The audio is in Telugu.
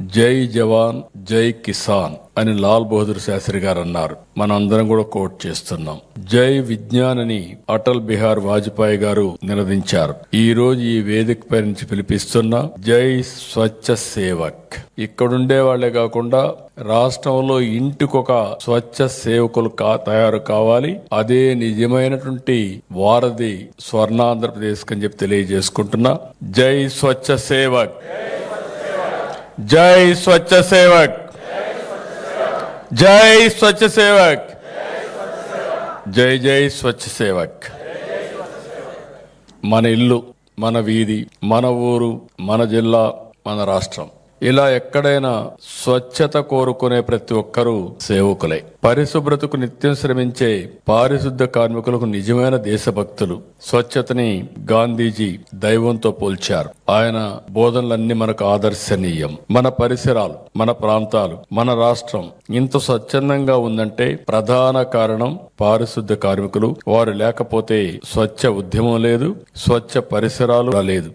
జై జవాన్ జై కిసాన్ అని లాల్ బహదూర్ శాస్త్రి గారు అన్నారు. మనందరం కూడా కోట్ చేస్తున్నాం. జై విజ్ఞాన్ అని అటల్ బిహార్ వాజ్పేయి గారు నినదించారు. ఈ రోజు ఈ వేదిక పై నుంచి పిలిపిస్తున్నా జై స్వచ్ఛ సేవక్. ఇక్కడుండే వాళ్లే కాకుండా రాష్ట్రంలో ఇంటికొక స్వచ్ఛ సేవకులు తయారు కావాలి. అదే నిజమైనటువంటి వారధి స్వర్ణాంధ్రప్రదేశ్ అని చెప్పి తెలియజేసుకుంటున్నా. జై స్వచ్ఛ సేవక్, జై స్వచ్ఛ సేవక్, జై స్వచ్ఛ సేవక్, జై జై స్వచ్ఛ సేవక్. మన ఇల్లు, మన వీధి, మన ఊరు, మన జిల్లా, మన రాష్ట్రం, ఇలా ఎక్కడైనా స్వచ్ఛత కోరుకునే ప్రతి ఒక్కరూ సేవకులే. పరిశుభ్రతకు నిత్యం శ్రమించే పారిశుద్ధ కార్మికులకు నిజమైన దేశభక్తులు. స్వచ్ఛతని గాంధీజీ దైవంతో పోల్చారు. ఆయన బోధనలన్నీ మనకు ఆదర్శనీయం. మన పరిసరాలు, మన ప్రాంతాలు, మన రాష్ట్రం ఇంత స్వచ్ఛందంగా ఉందంటే ప్రధాన కారణం పారిశుద్ధ కార్మికులు. వారు లేకపోతే స్వచ్ఛ ఉద్యమం లేదు, స్వచ్ఛ పరిసరాలు లేదు.